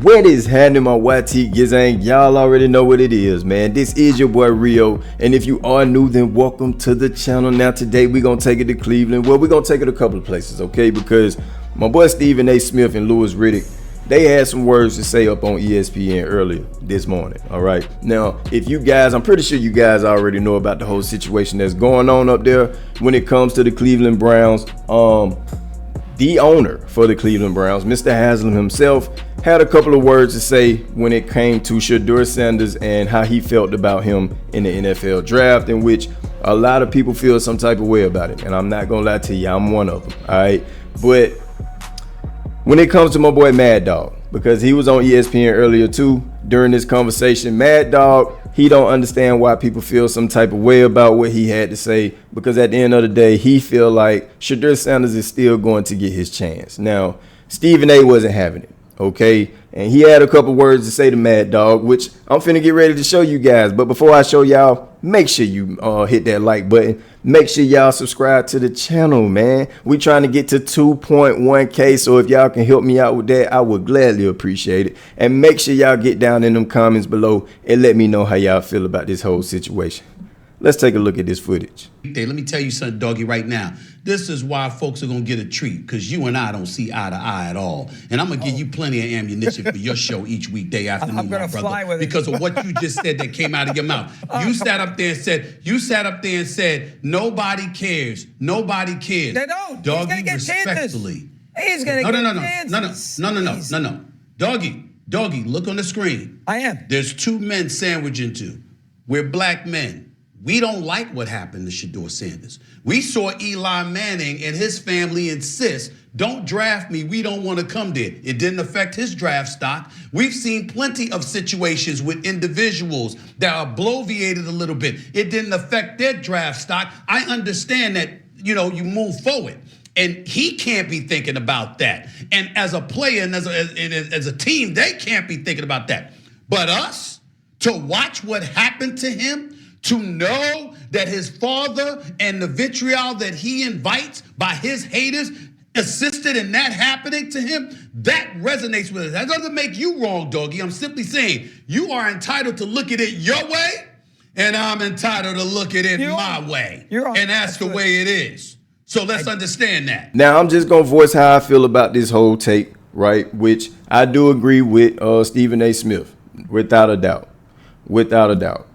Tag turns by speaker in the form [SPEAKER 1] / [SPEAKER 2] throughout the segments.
[SPEAKER 1] What is happening, my YT Gizang? Y'all already know what it is, man. This is your boy Rio, and if you are new, then welcome to the channel. Now today we're gonna take it to Cleveland. Well, we're gonna take it a couple of places, okay? Because my boy Stephen A. Smith and Louis Riddick, they had some words to say up on ESPN earlier this morning. All right. Now, if you guys, I'm pretty sure you guys already know about the whole situation that's going on up there when it comes to the Cleveland Browns. The owner for the Cleveland Browns, Mr. Haslem himself, had a couple of words to say when it came to Shedeur Sanders and how he felt about him in the NFL draft, in which a lot of people feel some type of way about it. And I'm not gonna lie to you, I'm one of them. All right. But when it comes to my boy Mad Dog, because he was on ESPN earlier too during this conversation, Mad Dog, he don't understand why people feel some type of way about what he had to say, because at the end of the day, he feel like Shedeur Sanders is still going to get his chance. Now, Stephen A. wasn't having it, okay? And he had a couple words to say to Mad Dog, which I'm finna get ready to show you guys. But before I show y'all, make sure you hit that like button. Make sure y'all subscribe to the channel, man. We trying to get to 2.1K, so if y'all can help me out with that, I would gladly appreciate it. And make sure y'all get down in them comments below and let me know how y'all feel about this whole situation. Let's take a look at this footage.
[SPEAKER 2] Let me tell you something, doggy, right now. This is why folks are going to get a treat, because you and I don't see eye to eye at all. And I'm going to give you plenty of ammunition for your show each weekday afternoon,
[SPEAKER 3] I'm gonna
[SPEAKER 2] my brother,
[SPEAKER 3] fly with it.
[SPEAKER 2] because of what you just said that came out of your mouth. You sat up there and said, nobody cares. Nobody cares.
[SPEAKER 3] They don't.
[SPEAKER 2] Doggy,
[SPEAKER 3] He's gonna get
[SPEAKER 2] respectfully.
[SPEAKER 3] He's going to get
[SPEAKER 2] No. Doggy, look on the screen.
[SPEAKER 3] I am.
[SPEAKER 2] There's two men sandwiched into. We're black men. We don't like what happened to Shedeur Sanders. We saw Eli Manning and his family insist, don't draft me, we don't want to come there. It didn't affect his draft stock. We've seen plenty of situations with individuals that are bloviated a little bit. It didn't affect their draft stock. I understand that, you move forward. And he can't be thinking about that. And as a player and as a team, they can't be thinking about that. But us, to watch what happened to him, to know that his father and the vitriol that he invites by his haters assisted in that happening to him, that resonates with us. That doesn't make you wrong, doggy. I'm simply saying you are entitled to look at it your way, and I'm entitled to look at it my way. And that's the way it is. So let's understand that.
[SPEAKER 1] Now, I'm just going to voice how I feel about this whole take, right? Which I do agree with Stephen A. Smith, without a doubt. Without a doubt.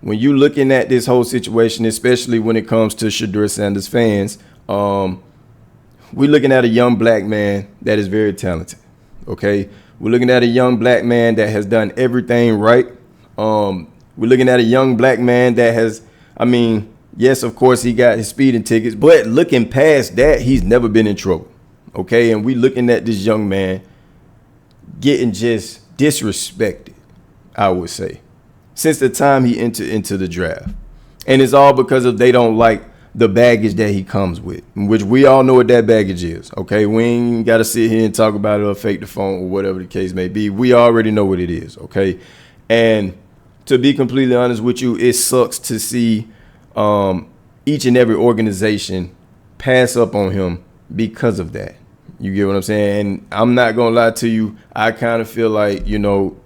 [SPEAKER 1] When you're looking at this whole situation, especially when it comes to Shedeur Sanders fans, we're looking at a young black man that is very talented, okay? We're looking at a young black man that has done everything right. We're looking at a young black man that has, yes, of course, he got his speeding tickets, but looking past that, he's never been in trouble, okay? And we're looking at this young man getting just disrespected, I would say, since the time he entered into the draft. And it's all because of they don't like the baggage that he comes with, which we all know what that baggage is, okay? We ain't got to sit here and talk about it or fake the phone or whatever the case may be. We already know what it is, okay? And to be completely honest with you, it sucks to see each and every organization pass up on him because of that. You get what I'm saying? And I'm not going to lie to you. I kind of feel like,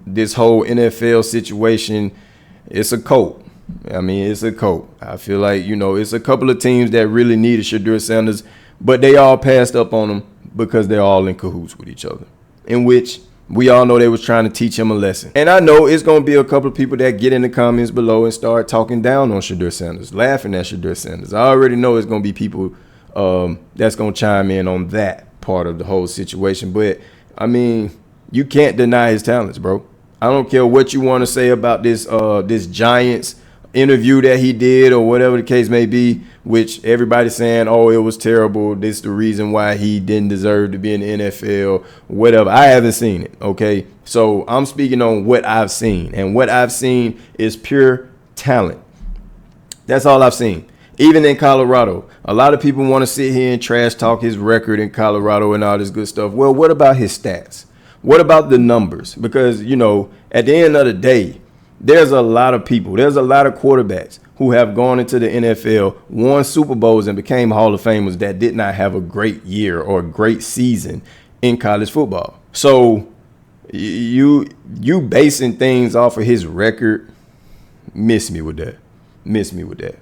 [SPEAKER 1] this whole NFL situation, it's a cult. It's a cult. I feel like, it's a couple of teams that really needed Shedeur Sanders, but they all passed up on him because they're all in cahoots with each other, in which we all know they was trying to teach him a lesson. And I know it's going to be a couple of people that get in the comments below and start talking down on Shedeur Sanders, laughing at Shedeur Sanders. I already know it's going to be people that's going to chime in on that part of the whole situation. But you can't deny his talents, bro. I don't care what you want to say about this Giants interview that he did or whatever the case may be, which everybody's saying, oh, it was terrible, this is the reason why he didn't deserve to be in the NFL, whatever. I haven't seen it, okay? So I'm speaking on what I've seen, and what I've seen is pure talent. That's all I've seen. Even in Colorado, a lot of people want to sit here and trash talk his record in Colorado and all this good stuff. Well, what about his stats? What about the numbers? Because, at the end of the day, there's a lot of people, there's a lot of quarterbacks who have gone into the NFL, won Super Bowls, and became Hall of Famers that did not have a great year or a great season in college football. So You basing things off of his record, miss me with that. Miss me with that.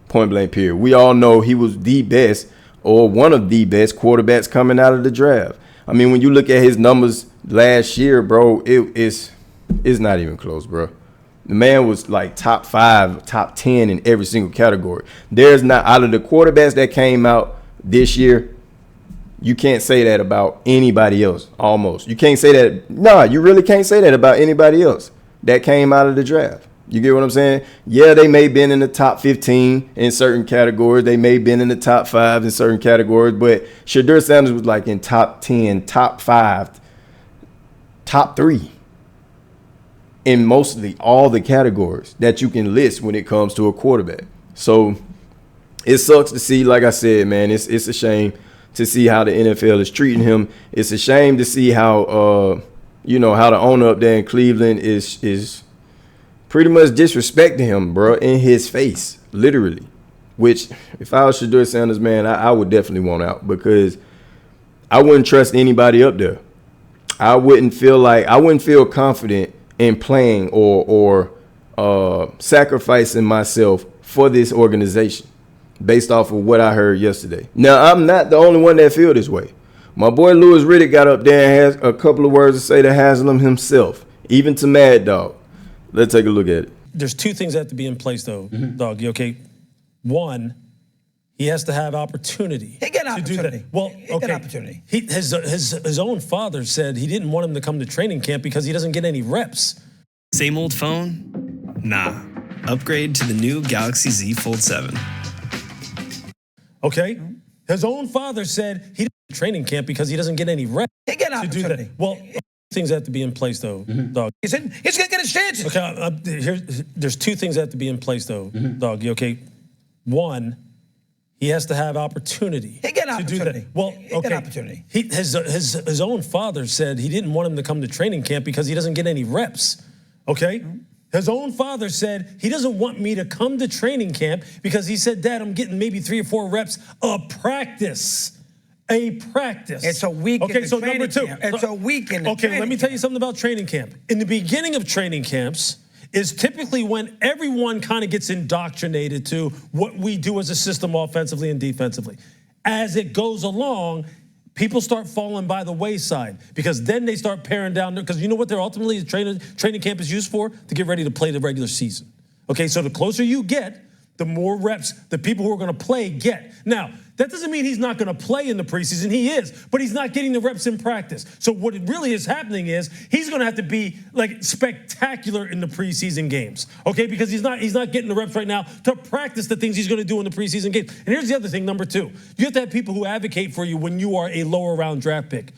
[SPEAKER 1] Point blank period. We all know he was the best or one of the best quarterbacks coming out of the draft. I mean, when you look at his numbers last year, bro, it's not even close, bro. The man was like top 5, top 10 in every single category. There's not, out of the quarterbacks that came out this year, you can't say that about anybody else, almost. You can't say that. No, you really can't say that about anybody else that came out of the draft. You get what I'm saying? Yeah, they may have been in the top 15 in certain categories. They may have been in the top 5 in certain categories. But Shedeur Sanders was like in top 10, top 5, top 3 in mostly all the categories that you can list when it comes to a quarterback. So it sucks to see, like I said, man, it's a shame to see how the NFL is treating him. It's a shame to see how, how the owner up there in Cleveland is pretty much disrespecting him, bro, in his face, literally. Which, if I was Shedeur Sanders, man, I would definitely want out because I wouldn't trust anybody up there. I wouldn't feel confident in playing or sacrificing myself for this organization based off of what I heard yesterday. Now, I'm not the only one that feel this way. My boy Louis Riddick got up there and has a couple of words to say to Haslem himself, even to Mad Dog. Let's take a look at it.
[SPEAKER 4] There's two things that have to be in place, though, Dog. You okay? One, he has to have opportunity.
[SPEAKER 3] He got opportunity.
[SPEAKER 4] Do that. Well,
[SPEAKER 3] he got opportunity.
[SPEAKER 4] His own father said he didn't want him to come to training camp because he doesn't get any reps.
[SPEAKER 5] Same old phone? Nah. Upgrade to the new Galaxy Z Fold 7.
[SPEAKER 4] Okay? His own father said he didn't go to training camp because he doesn't get any reps.
[SPEAKER 3] He got opportunity.
[SPEAKER 4] Do that. Well, things that have to be in place, though, Dog.
[SPEAKER 3] He's going to get his chances.
[SPEAKER 4] Okay, there's two things that have to be in place, though, Dog. You okay? One, he has to have opportunity.
[SPEAKER 3] He got opportunity.
[SPEAKER 4] Do that. Well,
[SPEAKER 3] he got opportunity.
[SPEAKER 4] His own father said he didn't want him to come to training camp because he doesn't get any reps. Okay? His own father said he doesn't want me to come to training camp because he said, Dad, I'm getting maybe 3 or 4 reps of practice. A practice.
[SPEAKER 3] It's a week.
[SPEAKER 4] Okay, so number 2.
[SPEAKER 3] It's a week in the
[SPEAKER 4] Okay, let me tell you something about training camp. In the beginning of training camps is typically when everyone kind of gets indoctrinated to what we do as a system offensively and defensively. As it goes along, people start falling by the wayside because then they start paring down. Because you know what they're ultimately training camp is used for? To get ready to play the regular season. Okay, so the closer you get, the more reps the people who are going to play get. Now, that doesn't mean he's not going to play in the preseason. He is, but he's not getting the reps in practice. So what really is happening is he's going to have to be like spectacular in the preseason games, okay? Because he's not getting the reps right now to practice the things he's going to do in the preseason games. And here's the other thing, number 2. You have to have people who advocate for you when you are a lower round draft pick.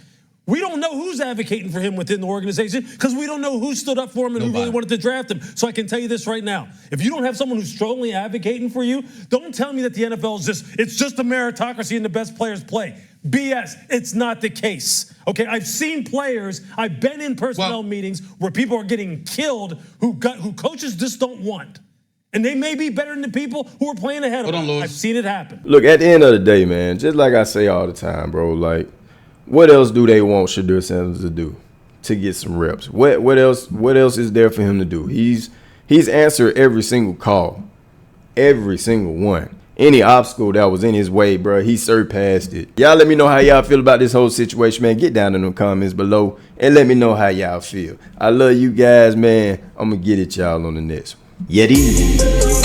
[SPEAKER 4] We don't know who's advocating for him within the organization because we don't know who stood up for him and who really wanted to draft him. So I can tell you this right now. If you don't have someone who's strongly advocating for you, don't tell me that the NFL is it's just a meritocracy and the best players play. BS. It's not the case. Okay, I've seen players, I've been in personnel meetings where people are getting killed who coaches just don't want. And they may be better than the people who are playing ahead of them. I've seen it happen.
[SPEAKER 1] Look, at the end of the day, man, just like I say all the time, bro, like, what else do they want Shedeur Sanders to do to get some reps? What else is there for him to do? He's answered every single call, every single one. Any obstacle that was in his way, bro, he surpassed it. Y'all let me know how y'all feel about this whole situation, man. Get down in the comments below and let me know how y'all feel. I love you guys, man. I'm going to get at y'all on the next one. Yeti.